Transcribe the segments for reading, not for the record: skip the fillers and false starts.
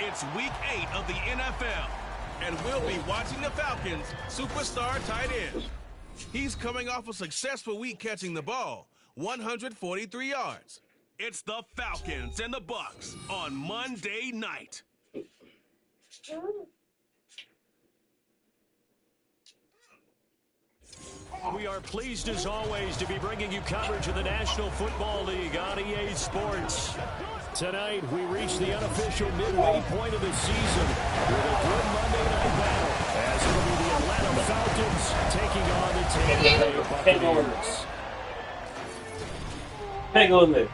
It's week 8 of the NFL, and we'll be watching the Falcons' superstar tight end. He's coming off a successful week catching the ball, 143 yards. It's the Falcons and the Bucs on Monday night. We are pleased, as always, to be bringing you coverage of the National Football League on EA Sports. Tonight, we reach the unofficial midway point of the season with a good Monday night battle, as it will be the Atlanta Falcons taking on the Tampa Bay Buccaneers. Hang on there.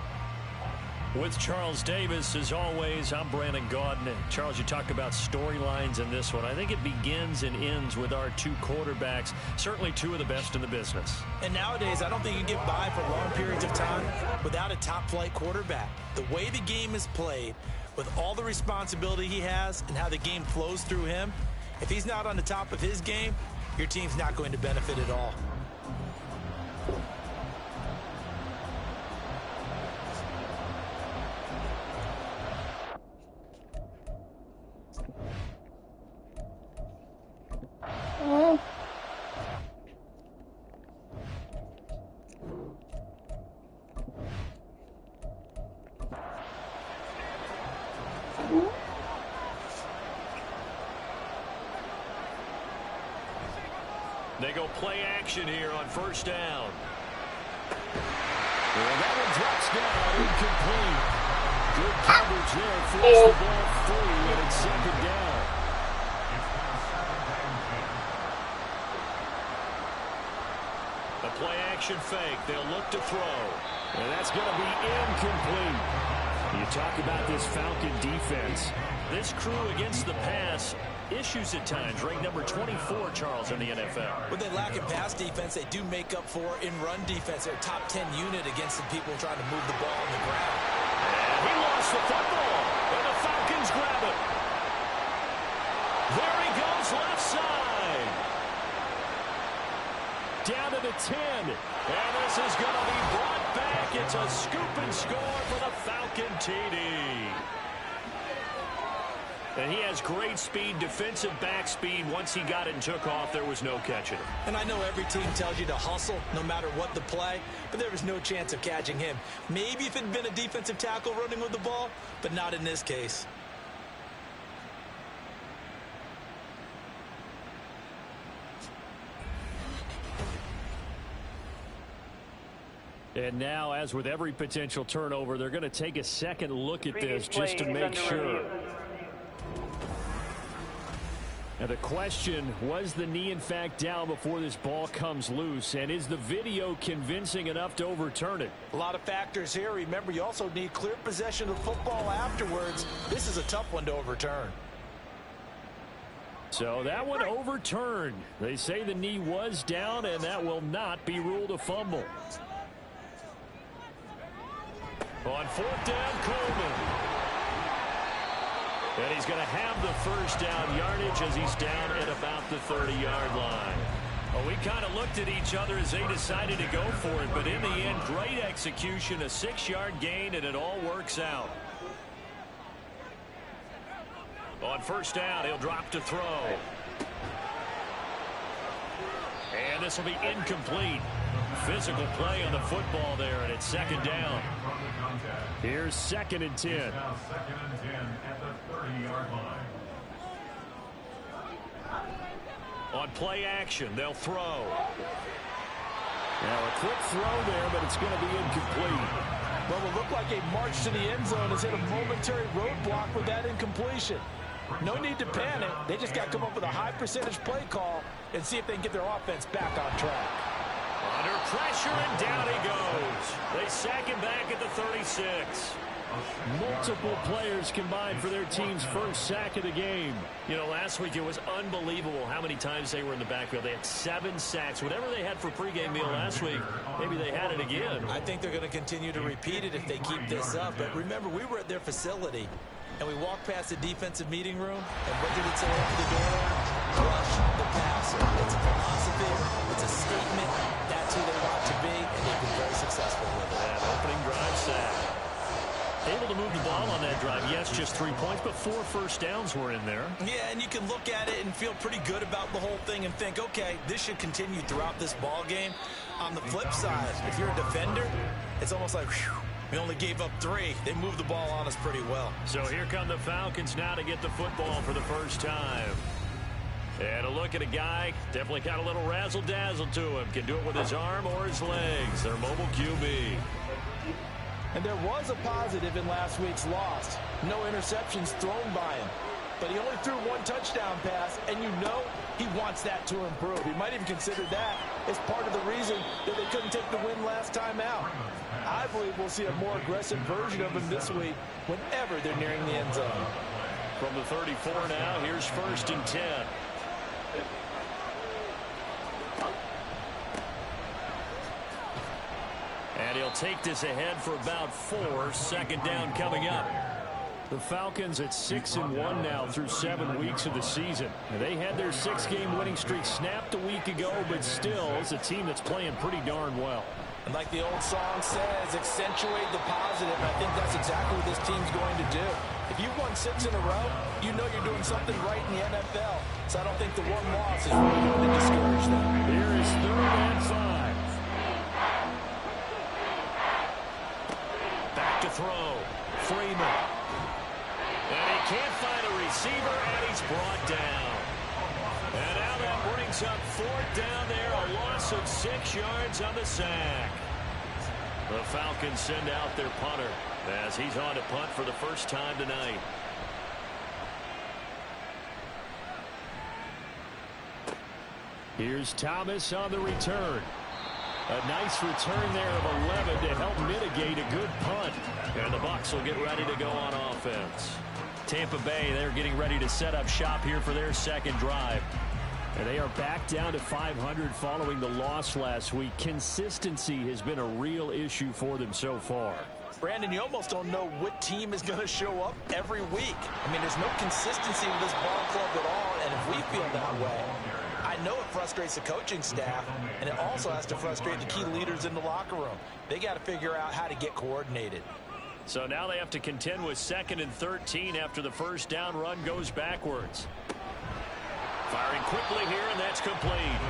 With Charles Davis, as always, I'm Brandon Gaudin. And Charles, you talk about storylines in this one. I think it begins and ends with our two quarterbacks, certainly two of the best in the business. And nowadays, I don't think you can get by for long periods of time without a top-flight quarterback. The way the game is played, with all the responsibility he has and how the game flows through him, if he's not on the top of his game, your team's not going to benefit at all. They go play action here on first down. Well, that one drops down, incomplete. Good coverage there, forced the ball free, and it's second down. The play action fake, they'll look to throw. And that's going to be incomplete. You talk about this Falcon defense. This crew against the pass, issues at times, ranked number 24, Charles, in the NFL. When they lack in pass defense, they do make up for in run defense. They're a top 10 unit against the people trying to move the ball on the ground. And he lost the football, and the Falcons grab it. There he goes, left side. Down to the 10, and this is going to be brought back. It's a scoop and score for the Falcon TD. And he has great speed, defensive back speed. Once he got it and took off, there was no catching him. And I know every team tells you to hustle no matter what the play, but there was no chance of catching him. Maybe if it had been a defensive tackle running with the ball, but not in this case. And now, as with every potential turnover, they're going to take a second look at this just to make sure. Now the question, was the knee in fact down before this ball comes loose? And is the video convincing enough to overturn it? A lot of factors here. Remember, you also need clear possession of football afterwards. This is a tough one to overturn. So that one overturned. They say the knee was down, and that will not be ruled a fumble. On fourth down, Coleman. And he's going to have the first down yardage as he's down at about the 30-yard line. Well, we kind of looked at each other as they decided to go for it, but in the end, great execution, a 6-yard gain, and it all works out. On first down, he'll drop to throw. And this will be incomplete. Physical play on the football there, and it's second down. Here's 2nd and 10. Now 2nd and 10 at the 30-yard line. On play action, they'll throw. Now a quick throw there, but it's going to be incomplete. Well, it looked like a march to the end zone has hit a momentary roadblock with that incompletion. No need to panic. They just got to come up with a high percentage play call and see if they can get their offense back on track. Under pressure, and down he goes. They sack him back at the 36. Multiple players combined for their team's first sack of the game. You know, last week it was unbelievable how many times they were in the backfield. They had 7 sacks. Whatever they had for pregame meal last week, maybe they had it again. I think they're going to continue to repeat it if they keep this up. But remember, we were at their facility, and we walked past the defensive meeting room, and what did it say over the door? Rush the passer. It's a philosophy. It's a statement. That's who they want to be, and they've been very successful with it. That opening drive sack. Able to move the ball on that drive. Yes, just 3 points, but 4 first downs were in there. Yeah, and you can look at it and feel pretty good about the whole thing and think, okay, this should continue throughout this ball game. On the flip side, if you're a defender, it's almost like, whew, we only gave up 3. They moved the ball on us pretty well. So here come the Falcons now to get the football for the first time. And a look at a guy, definitely got a little razzle-dazzle to him. Can do it with his arm or his legs. Their mobile QB. And there was a positive in last week's loss. No interceptions thrown by him. But he only threw 1 touchdown pass, and you know he wants that to improve. He might even consider that as part of the reason that they couldn't take the win last time out. I believe we'll see a more aggressive version of him this week whenever they're nearing the end zone. From the 34 now, here's 1st and 10. And he'll take this ahead for about 4. Second down coming up. The Falcons at 6-1 now through 7 weeks of the season. They had their 6-game winning streak snapped a week ago, but still, it's a team that's playing pretty darn well. And like the old song says, accentuate the positive. I think that's exactly what this team's going to do. If you've won 6 in a row, you know you're doing something right in the NFL. So I don't think the 1 loss is really going to discourage them. Here is 3rd and 5. Back to throw. Freeman. And he can't find a receiver, and he's brought down. And now that brings up 4th down there, a loss of 6 yards on the sack. The Falcons send out their punter as he's on to punt for the first time tonight. Here's Thomas on the return. A nice return there of 11 to help mitigate a good punt. And the Bucs will get ready to go on offense. Tampa Bay, they're getting ready to set up shop here for their second drive. And they are back down to 500 following the loss last week. Consistency has been a real issue for them so far. Brandon, you almost don't know what team is going to show up every week. I mean, there's no consistency with this ball club at all, and if we feel that way, I know it frustrates the coaching staff, and it also has to frustrate the key leaders in the locker room. They got to figure out how to get coordinated. So now they have to contend with 2nd and 13 after the first down run goes backwards. Firing quickly here, and that's complete.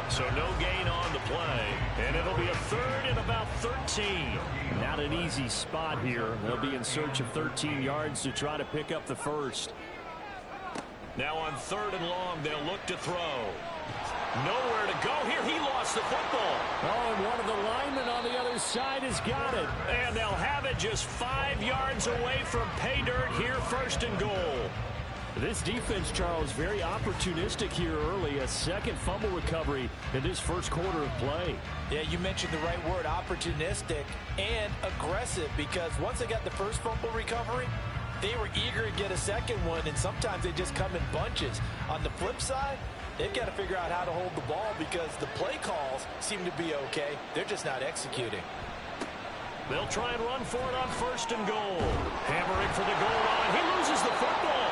So no gain on the play, and it'll be a 3rd and about 13. Not an easy spot here. They'll be in search of 13 yards to try to pick up the first. Now on 3rd and long, they'll look to throw. Nowhere to go here. He lost the football. Oh, and one of the linemen on the other side has got it. And they'll have it just 5 yards away from pay dirt here, 1st and goal. This defense, Charles, very opportunistic here early. A 2nd fumble recovery in this first quarter of play. Yeah, you mentioned the right word, opportunistic and aggressive, because once they got the first fumble recovery, they were eager to get a 2nd one, and sometimes they just come in bunches. On the flip side, they've got to figure out how to hold the ball because the play calls seem to be okay. They're just not executing. They'll try and run for it on 1st and goal. Hammering for the goal line. He loses the football.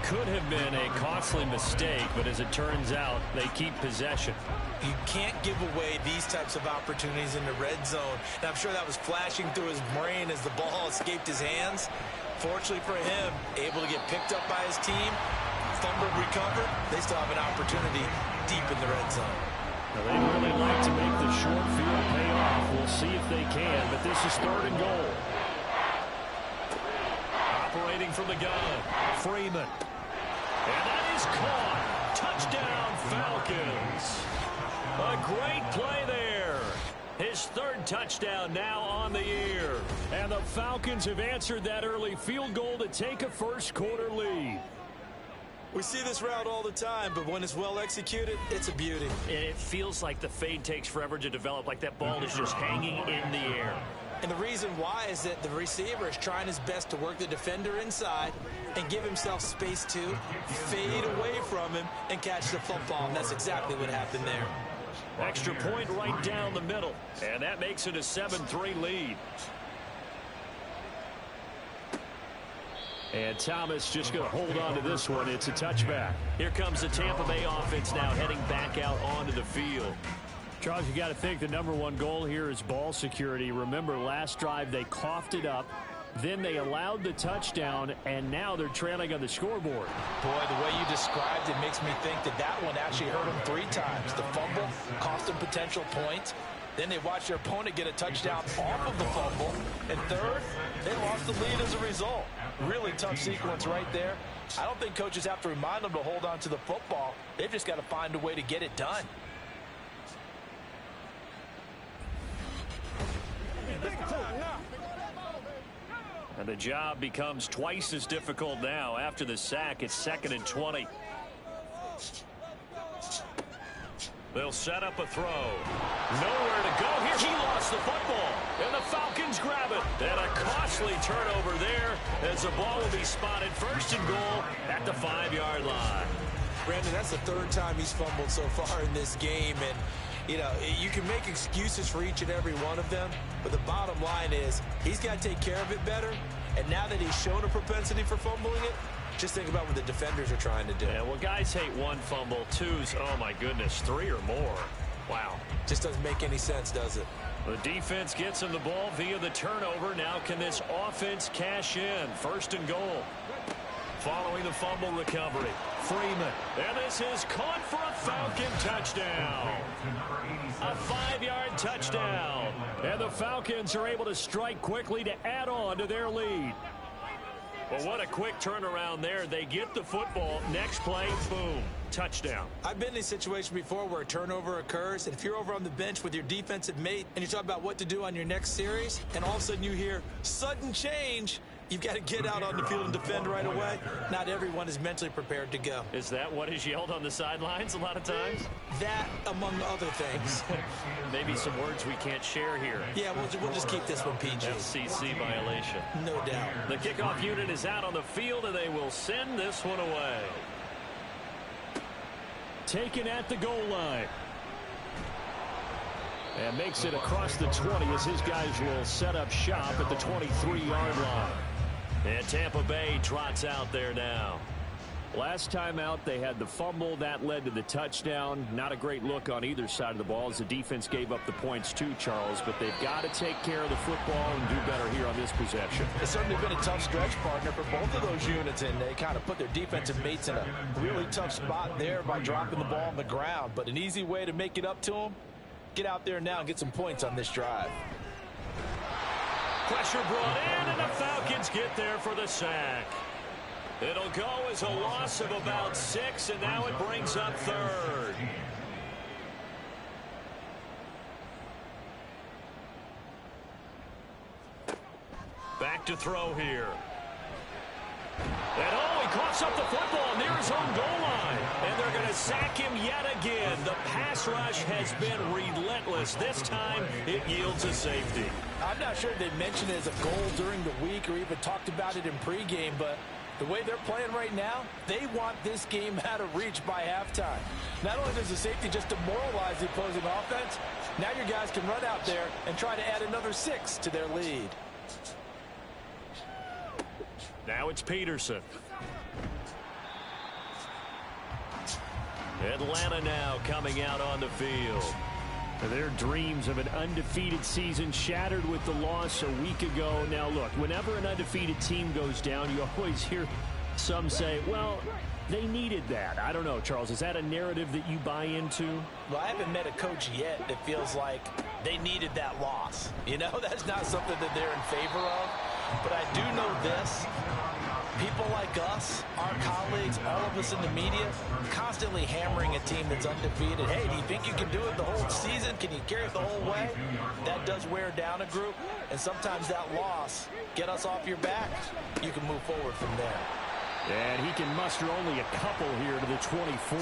Could have been a costly mistake, but as it turns out, they keep possession. You can't give away these types of opportunities in the red zone. And I'm sure that was flashing through his brain as the ball escaped his hands. Fortunately for him, able to get picked up by his team, fumbled, recovered. They still have an opportunity deep in the red zone. Now, they'd really like to make the short field pay off. We'll see if they can, but this is 3rd and goal. Operating from the gun, Freeman. And that is caught. Touchdown, Falcons. A great play there. His 3rd touchdown now on the year. And the Falcons have answered that early field goal to take a first quarter lead. We see this route all the time, but when it's well executed, it's a beauty. And it feels like the fade takes forever to develop, like that ball is just hanging in the air. And the reason why is that the receiver is trying his best to work the defender inside and give himself space to fade away from him and catch the football. And that's exactly what happened there. Extra point right down the middle. And that makes it a 7-3 lead. And Thomas just going to hold on to this one. It's a touchback. Here comes the Tampa Bay offense now heading back out onto the field. Charles, you got to think the #1 goal here is ball security. Remember, last drive they coughed it up. Then they allowed the touchdown, and now they're trailing on the scoreboard. Boy, the way you described it makes me think that that one actually hurt them 3 times. The fumble cost them potential points. Then they watched their opponent get a touchdown off of the fumble. And third, they lost the lead as a result. Really tough sequence right there. I don't think coaches have to remind them to hold on to the football. They've just got to find a way to get it done. And the job becomes twice as difficult now. After the sack, it's 2nd and 20. They'll set up a throw. Nowhere to go here. He lost the football. And the Falcons grab it. And a costly turnover there as the ball will be spotted 1st and goal at the 5-yard line. Brandon, that's the 3rd time he's fumbled so far in this game. And, you know, you can make excuses for each and every one of them. But the bottom line is he's got to take care of it better. And now that he's shown a propensity for fumbling it, just think about what the defenders are trying to do. Yeah, well, guys hate 1 fumble, 2's, oh my goodness, 3 or more. Wow. Just doesn't make any sense, does it? The defense gets him the ball via the turnover. Now can this offense cash in? 1st and goal. Following the fumble recovery, Freeman. And this is caught for a Falcon touchdown. A 5-yard touchdown. And the Falcons are able to strike quickly to add on to their lead. Well, what a quick turnaround there. They get the football. Next play, boom, touchdown. I've been in a situation before where a turnover occurs, and if you're over on the bench with your defensive mate and you're talking about what to do on your next series, and all of a sudden you hear sudden change, you've got to get out on the field and defend right away. Not everyone is mentally prepared to go. Is that what is yelled on the sidelines a lot of times? That, among other things. Maybe some words we can't share here. Yeah, we'll just keep this one PG. FCC violation. No doubt. The kickoff unit is out on the field, and they will send this one away. Taken at the goal line. And makes it across the 20 as his guys will set up shop at the 23-yard line. And Tampa Bay trots out there now. Last time out, they had the fumble. That led to the touchdown. Not a great look on either side of the ball as the defense gave up the points too, Charles. But they've got to take care of the football and do better here on this possession. It's certainly been a tough stretch, partner, for both of those units, and they kind of put their defensive mates in a really tough spot there by dropping the ball on the ground. But an easy way to make it up to them, get out there now and get some points on this drive. Pressure brought in, and the Falcons get there for the sack. It'll go as a loss of about 6, and now it brings up 3rd. Back to throw here. And he coughs up the football near his own goal line. And they're going to sack him yet again. The pass rush has been relentless. This time, it yields a safety. I'm not sure they mentioned it as a goal during the week or even talked about it in pregame, but the way they're playing right now, they want this game out of reach by halftime. Not only does the safety just demoralize the opposing offense, now your guys can run out there and try to add another 6 to their lead. Now it's Peterson. Atlanta now coming out on the field. Their dreams of an undefeated season shattered with the loss a week ago. Now, look, whenever an undefeated team goes down, you always hear some say, well, they needed that. I don't know, Charles. Is that a narrative that you buy into? Well, I haven't met a coach yet that feels like they needed that loss. You know, that's not something that they're in favor of. But I do know this. People like us, our colleagues, all of us in the media, constantly hammering a team that's undefeated. Hey, do you think you can do it the whole season? Can you carry it the whole way? That does wear down a group, and sometimes that loss, get us off your back, you can move forward from there. And he can muster only a couple here to the 24.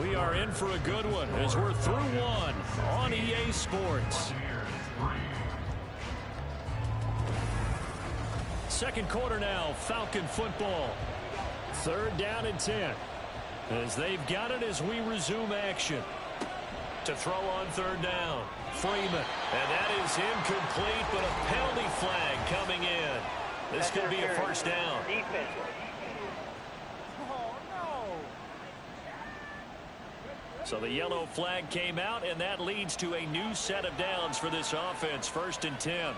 We are in for a good one as we're through one on EA Sports. Second quarter now, Falcon football. 3rd down and 10. As they've got it as we resume action. To throw on 3rd down, Freeman. And that is incomplete, but a penalty flag coming in. This could be a first down. So the yellow flag came out, and that leads to a new set of downs for this offense. 1st and 10.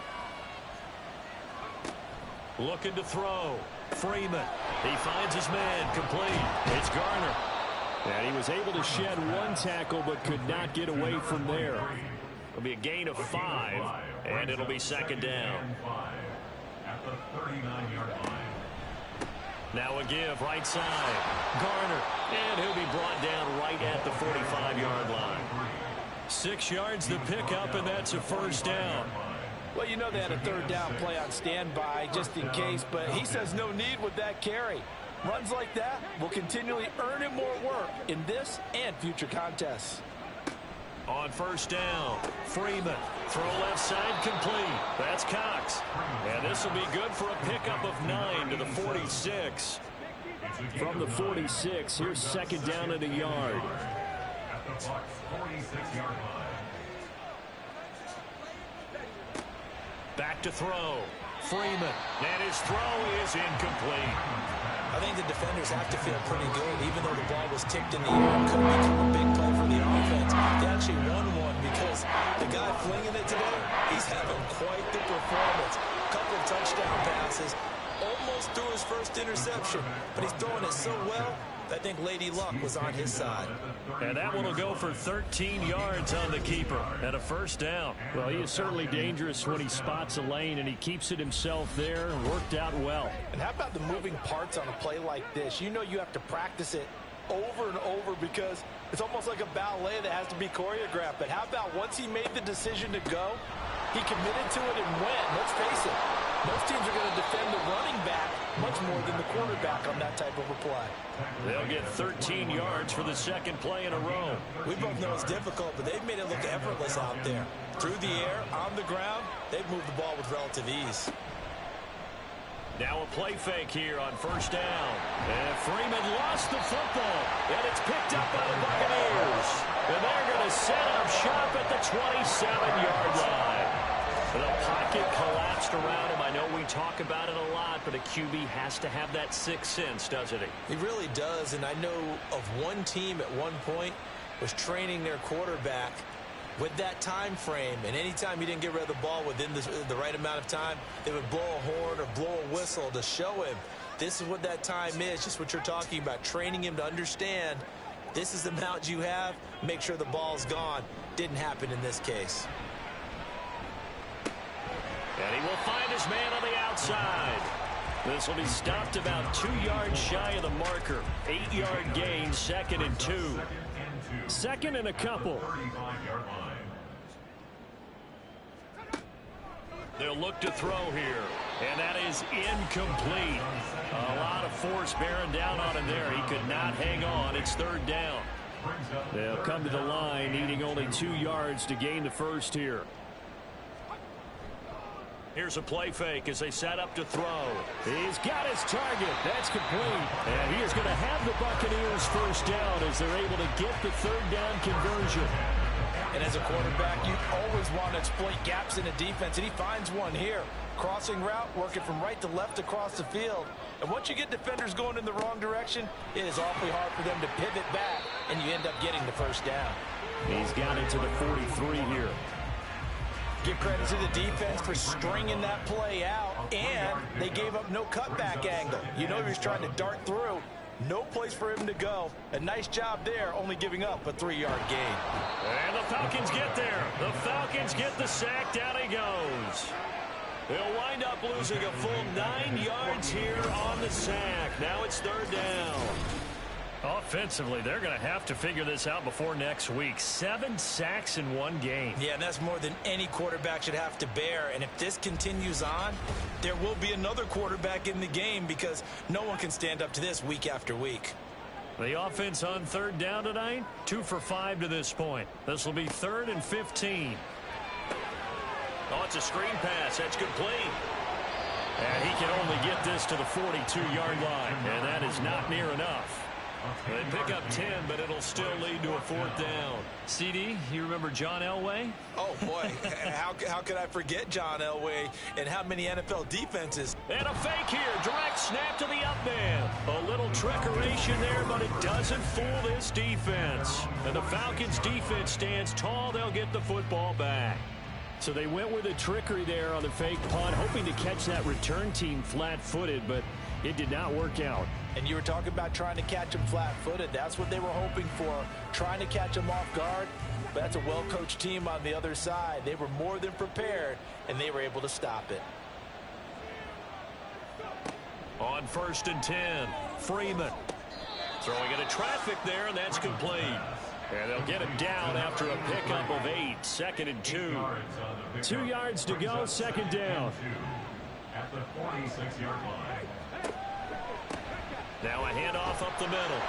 Looking to throw. Freeman. He finds his man. Complete. It's Garner. And he was able to shed one tackle but could not get away from there. It'll be a gain of 5, and it'll be 2nd down. At the 39-yard line. Now a give right side. Garner. And he'll be brought down right at the 45-yard line. 6 yards the pickup, and that's a first down. Well, you know they had a 3rd down play on standby just in case, but he says no need with that carry. Runs like that will continually earn him more work in this and future contests. On 1st down, Freeman. Throw left side complete. That's Cox. And this will be good for a pickup of 9 to the 46. From the 46, here's 2nd down and a yard. At the Bucs 46-yard line. Back to throw. Freeman. And his throw is incomplete. I think the defenders have to feel pretty good, even though the ball was tipped in the air. It could have become a big play for the offense. They actually won one because the guy flinging it today, he's having quite the performance. A couple of touchdown passes, almost threw his first interception, but he's throwing it so well, I think Lady Luck was on his side. And that one will go for 13 yards on the keeper and a first down. Well, he is certainly dangerous when he spots a lane, and he keeps it himself there and worked out well. And how about the moving parts on a play like this? You know you have to practice it over and over because it's almost like a ballet that has to be choreographed. But how about once he made the decision to go, he committed to it and went. Let's face it, most teams are going to defend the running back much more than the quarterback on that type of a play. They'll get 13 yards for the 2nd play in a row. We both know it's difficult, but they've made it look effortless out there. Through the air, on the ground, they've moved the ball with relative ease. Now a play fake here on 1st down. And Freeman lost the football. And it's picked up by the Buccaneers. And they're going to set up shop at the 27-yard line. The pocket collapsed around him. I know we talk about it a lot, but a QB has to have that 6th sense, doesn't he? He really does, and I know of one team at one point was training their quarterback with that time frame, and anytime he didn't get rid of the ball within the right amount of time, they would blow a horn or blow a whistle to show him this is what that time is, just what you're talking about, training him to understand this is the amount you have, make sure the ball's gone. Didn't happen in this case. And he will find his man on the outside. This will be stopped about 2 yards shy of the marker. 8-yard gain, 2nd and 2. 2nd and a couple. They'll look to throw here. And that is incomplete. A lot of force bearing down on him there. He could not hang on. It's 3rd down. They'll come to the line, needing only 2 yards to gain the first here. Here's a play fake as they set up to throw. He's got his target. That's complete. And he is going to have the Buccaneers first down as they're able to get the 3rd down conversion. And as a quarterback, you always want to exploit gaps in a defense, and he finds one here. Crossing route, working from right to left across the field. And once you get defenders going in the wrong direction, it is awfully hard for them to pivot back, and you end up getting the first down. He's got it to the 43 here. Give credit to the defense for stringing that play out, and they gave up no cutback angle. You know he was trying to dart through. No place for him to go. A nice job there, only giving up a 3-yard gain. And the Falcons get there. The Falcons get the sack. Down he goes. They'll wind up losing a full 9 yards here on the sack. Now it's 3rd down. Offensively, they're going to have to figure this out before next week. 7 sacks in one game. Yeah, and that's more than any quarterback should have to bear. And if this continues on, there will be another quarterback in the game because no one can stand up to this week after week. The offense on 3rd down tonight, 2 for 5 to this point. This will be 3rd and 15. Oh, it's a screen pass. That's complete. And he can only get this to the 42-yard line, and that is not near enough. They pick up 10, but it'll still lead to a 4th down. CD, you remember John Elway? Oh, boy. how could I forget John Elway and how many NFL defenses? And a fake here. Direct snap to the up man. A little trickeration there, but it doesn't fool this defense. And the Falcons' defense stands tall. They'll get the football back. So they went with a trickery there on the fake punt, hoping to catch that return team flat-footed, but it did not work out. And you were talking about trying to catch him flat-footed. That's what they were hoping for, trying to catch him off guard. But that's a well-coached team on the other side. They were more than prepared, and they were able to stop it. On 1st and 10, Freeman. Throwing into traffic there, and that's complete. And they'll get him down after a pickup of 8. 2nd and 2. 2 yards to go, 2nd down. At the 46-yard line. Now a handoff up the middle.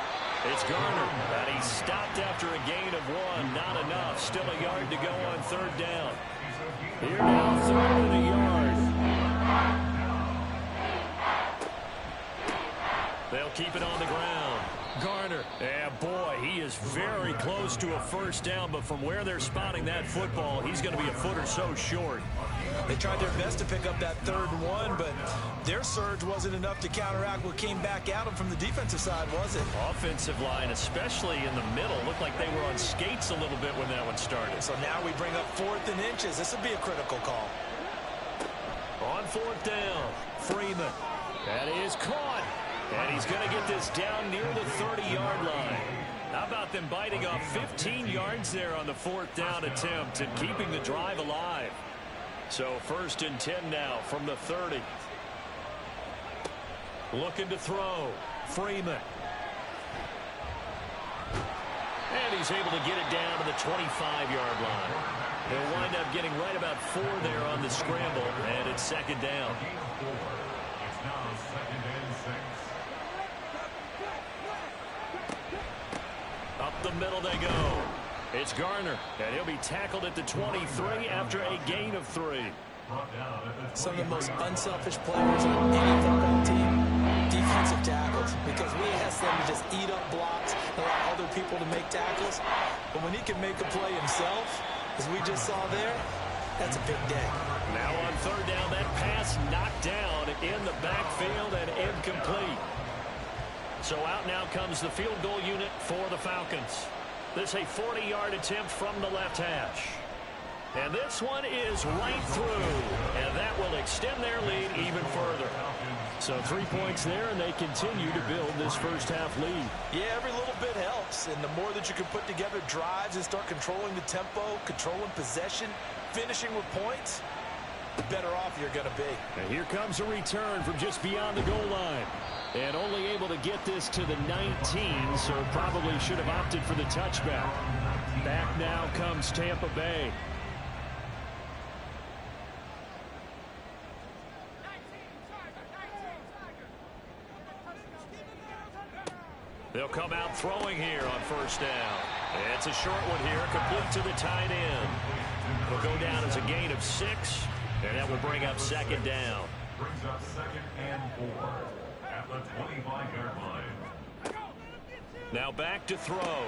It's Garner, and he's stopped after a gain of 1. Not enough. Still a yard to go on 3rd down. Here now, 3rd and a yard. They'll keep it on the ground. Garner, yeah, boy, he is very close to a 1st down, but from where they're spotting that football, he's going to be a foot or so short. They tried their best to pick up that 3rd and 1, but their surge wasn't enough to counteract what came back at them from the defensive side, was it? Offensive line, especially in the middle, looked like they were on skates a little bit when that one started. So now we bring up 4th and inches. This would be a critical call. On 4th down, Freeman. That is caught. And he's going to get this down near the 30-yard line. How about them biting off 15 yards there on the 4th down attempt and keeping the drive alive? So 1st and 10 now from the 30. Looking to throw. Freeman. And he's able to get it down to the 25-yard line. He'll wind up getting right about 4 there on the scramble, and it's 2nd down. It's now 2nd and 6. Up the middle they go. It's Garner, and he'll be tackled at the 23 after a gain of 3. Some of the most unselfish players on any football team, defensive tackles, because we ask them to just eat up blocks and allow other people to make tackles. But when he can make a play himself, as we just saw there, that's a big day. Now on 3rd down, that pass knocked down in the backfield and incomplete. So out now comes the field goal unit for the Falcons. This a 40-yard attempt from the left hash. And this one is right through. And that will extend their lead even further. So 3 points there, and they continue to build this first half lead. Yeah, every little bit helps. And the more that you can put together drives and start controlling the tempo, controlling possession, finishing with points, the better off you're going to be. And here comes a return from just beyond the goal line. And only able to get this to the 19, so probably should have opted for the touchback. Back now comes Tampa Bay. They'll come out throwing here on 1st down. It's a short one here, complete to the tight end. It'll go down as a gain of 6, and that will bring up 2nd down. Brings up 2nd and 4 at the 25-yard line. Now back to throw.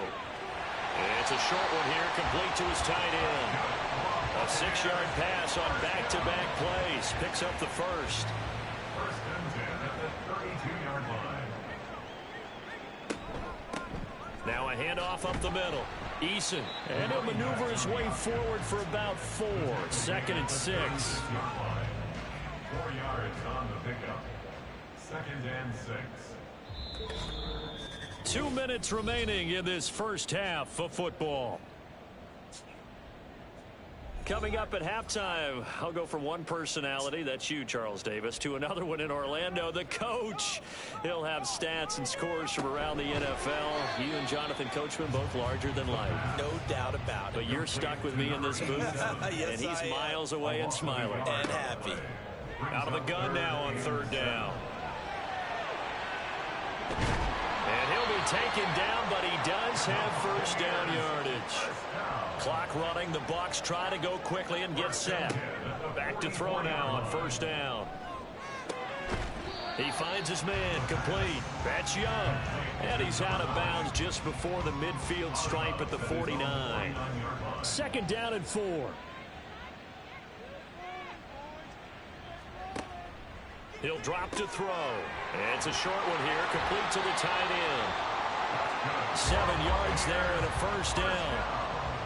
It's a short one here, complete to his tight end. A 6-yard pass on back-to-back plays. Picks up the 1st. 1st and 10 at the 32-yard line. Now a handoff up the middle. Eason, and he'll maneuver his way forward for about 4. 2nd and 6. 4 yards on the pickup. 2nd and 6. 2 minutes remaining in this first half of football. Coming up at halftime, I'll go from one personality, that's you, Charles Davis, to another one in Orlando, the coach. He'll have stats and scores from around the NFL. You and Jonathan Coachman both larger than life. No doubt about it. But you're stuck with me in this booth, yes, and he's miles away and smiling. And happy. Out of the gun now on third down. And he'll be taken down, but he does have first down yardage. Clock running. The Bucs try to go quickly and get set. Back to throw now on first down. He finds his man complete. That's Young. And he's out of bounds just before the midfield stripe at the 49. Second down and 4. He'll drop to throw. It's a short one here, complete to the tight end. 7 yards there and a first down.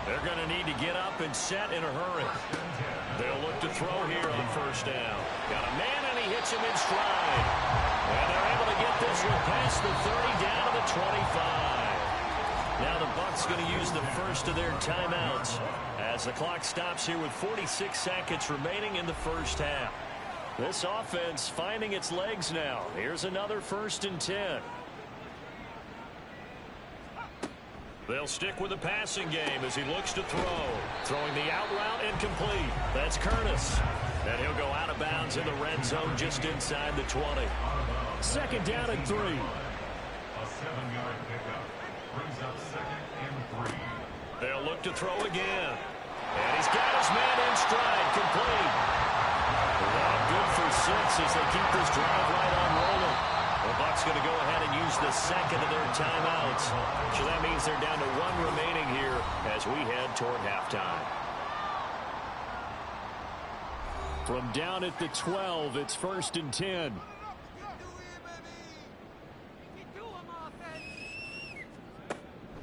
They're going to need to get up and set in a hurry. They'll look to throw here on first down. Got a man, and he hits him in stride. And they're able to get this one past the 30 down to the 25. Now the Bucs going to use the first of their timeouts as the clock stops here with 46 seconds remaining in the first half. This offense finding its legs now. Here's another 1st and 10. They'll stick with the passing game as he looks to throw. Throwing the out route incomplete. That's Curtis. And he'll go out of bounds in the red zone just inside the 20. Second down and 3. A 7-yard pickup brings up 2nd and 3. They'll look to throw again. And he's got his man in stride. Complete. Well, good for 6 as they keep this drive right on rolling. The Bucs going to go ahead and use the second of their timeouts. So that means they're down to 1 remaining here as we head toward halftime. From down at the 12, it's 1st and 10.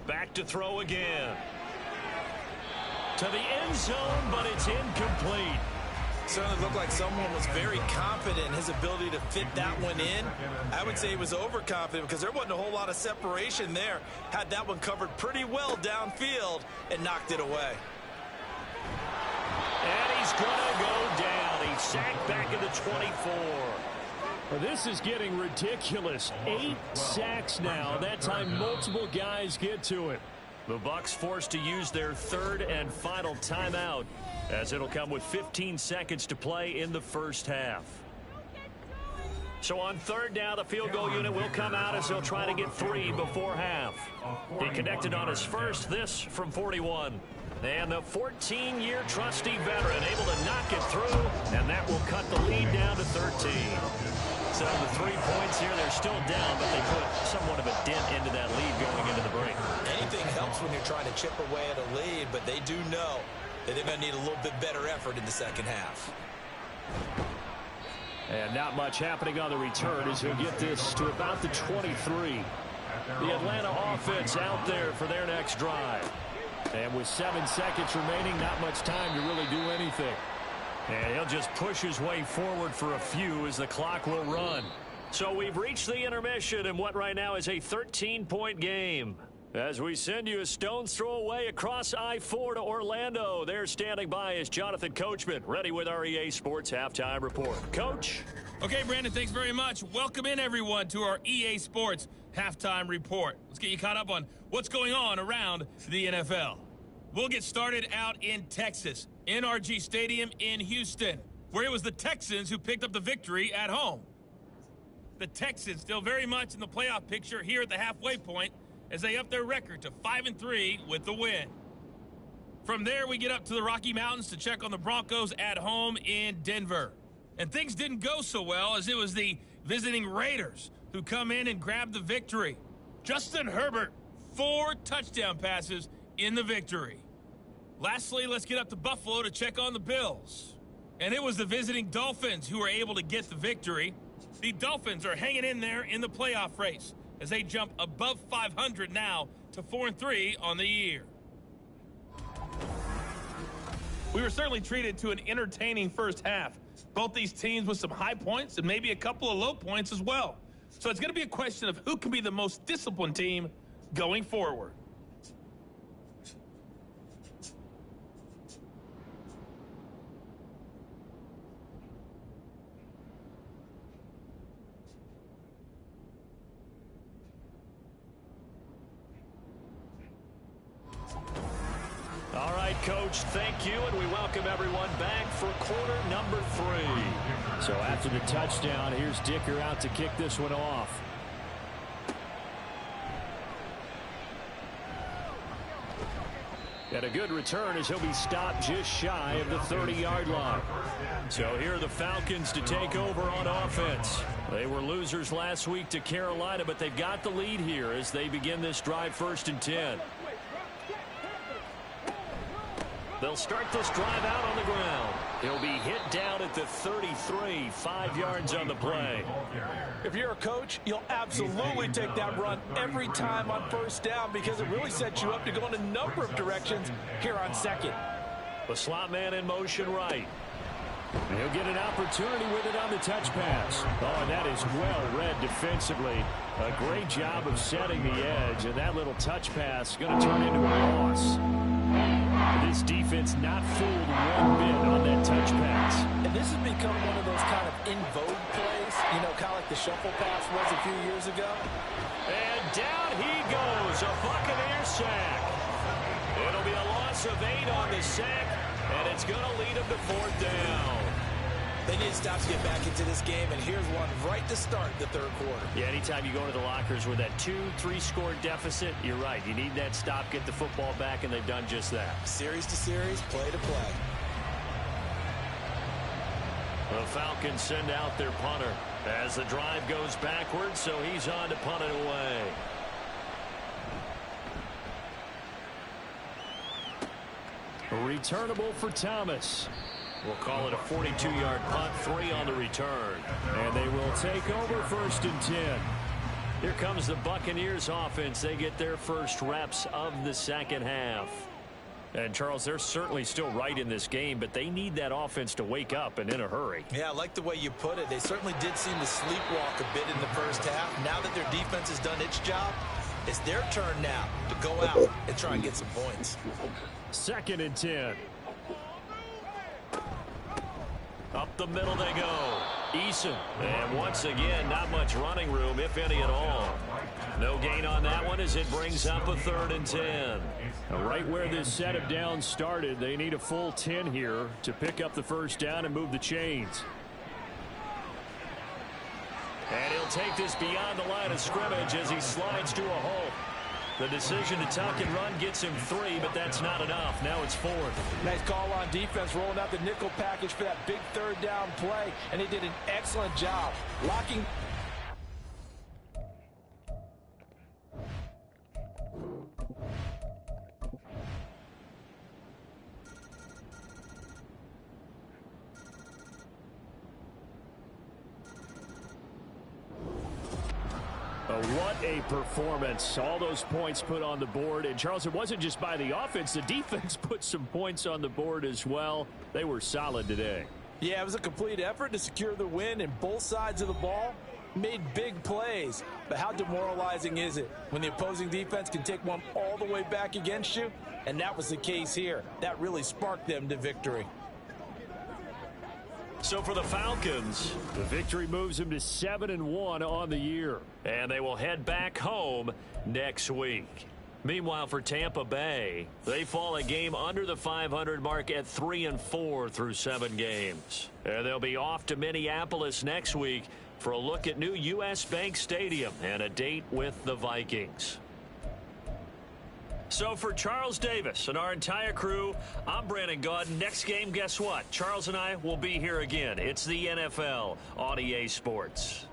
Back to throw again. To the end zone, but it's incomplete. Certainly looked like someone was very confident in his ability to fit that one in. I would say he was overconfident because there wasn't a whole lot of separation there. Had that one covered pretty well downfield and knocked it away. And he's going to go down. He's sacked back at the 24. Well, this is getting ridiculous. 8 sacks now. That time multiple guys get to it. The Bucs forced to use their 3rd and final timeout, as it'll come with 15 seconds to play in the first half. So on 3rd down, the field goal unit will come out as they'll try to get 3 before half. He connected on his first, this from 41. And the 14-year trusty veteran able to knock it through, and that will cut the lead down to 13. So the 3 points here, they're still down, but they put somewhat of a dent into that lead going into the break. Anything helps when you're trying to chip away at a lead, but they do know that they're going to need a little bit better effort in the second half. And not much happening on the return as he'll get this to about the 23. The Atlanta offense out there for their next drive. And with 7 seconds remaining, not much time to really do anything. And he'll just push his way forward for a few as the clock will run. So we've reached the intermission in what right now is a 13-point game. As we send you a stone's throw away across I-4 to Orlando. There standing by is Jonathan Coachman, ready with our EA Sports Halftime Report. Coach? Okay, Brandon, thanks very much. Welcome in, everyone, to our EA Sports Halftime Report. Let's get you caught up on what's going on around the NFL. We'll get started out in Texas, NRG Stadium in Houston, where it was the Texans who picked up the victory at home. The Texans still very much in the playoff picture here at the halfway point as they up their record to 5-3 with the win. From there, we get up to the Rocky Mountains to check on the Broncos at home in Denver. And things didn't go so well as it was the visiting Raiders who come in and grab the victory. Justin Herbert, 4 touchdown passes in the victory. Lastly, let's get up to Buffalo to check on the Bills. And it was the visiting Dolphins who were able to get the victory. The Dolphins are hanging in there in the playoff race as they jump above 500 now to 4-3 on the year. We were certainly treated to an entertaining first half. Both these teams with some high points and maybe a couple of low points as well. So it's going to be a question of who can be the most disciplined team going forward. Coach. Thank you, and we welcome everyone back for quarter number 3. So after the touchdown, here's Dicker out to kick this one off. And a good return as he'll be stopped just shy of the 30-yard line. So here are the Falcons to take over on offense. They were losers last week to Carolina, but they've got the lead here as they begin this drive 1st and 10. They'll start this drive out on the ground. He'll be hit down at the 33, 5 yards on the play. If you're a coach, you'll absolutely take that run every time on 1st down because it really sets you up to go in a number of directions here on 2nd. The slot man in motion right. He'll get an opportunity with it on the touch pass. Oh, and that is well read defensively. A great job of setting the edge, and that little touch pass is going to turn into a loss. This defense not fooled one bit on that touch pass. And this has become one of those kind of in vogue plays, you know, kind of like the shuffle pass was a few years ago. And down he goes, a Buccaneer sack. It'll be a loss of 8 on the sack, and it's going to lead them to 4th down. They need to stop to get back into this game, and here's one right to start the 3rd quarter. Yeah, anytime you go into the lockers with that 2-3 score deficit, you're right. You need that stop, get the football back, and they've done just that. Series to series, play to play. The Falcons send out their punter as the drive goes backwards, so he's on to punt it away. Returnable for Thomas. We'll call it a 42-yard punt, 3 on the return. And they will take over 1st and 10. Here comes the Buccaneers offense. They get their first reps of the 2nd half. And, Charles, they're certainly still right in this game, but they need that offense to wake up and in a hurry. Yeah, I like the way you put it. They certainly did seem to sleepwalk a bit in the 1st half. Now that their defense has done its job, it's their turn now to go out and try and get some points. 2nd and 10. Up the middle they go. Eason. And once again, not much running room, if any at all. No gain on that one as it brings up a 3rd and 10. Right where this set of downs started, they need a full 10 here to pick up the 1st down and move the chains. And he'll take this beyond the line of scrimmage as he slides to a hole. The decision to tuck and run gets him 3, but that's not enough. Now it's 4th. Nice call on defense, rolling out the nickel package for that big 3rd down play, and he did an excellent job locking. What a performance. All those points put on the board. And, Charles, it wasn't just by the offense. The defense put some points on the board as well. They were solid today. Yeah, it was a complete effort to secure the win, and both sides of the ball made big plays. But how demoralizing is it when the opposing defense can take one all the way back against you? And that was the case here. That really sparked them to victory. So for the Falcons, the victory moves them to 7-1 on the year. And they will head back home next week. Meanwhile, for Tampa Bay, they fall a game under the 500 mark at 3-4 through 7 games. And they'll be off to Minneapolis next week for a look at new U.S. Bank Stadium and a date with the Vikings. So for Charles Davis and our entire crew, I'm Brandon Gaudin. Next game, guess what? Charles and I will be here again. It's the NFL on EA Sports.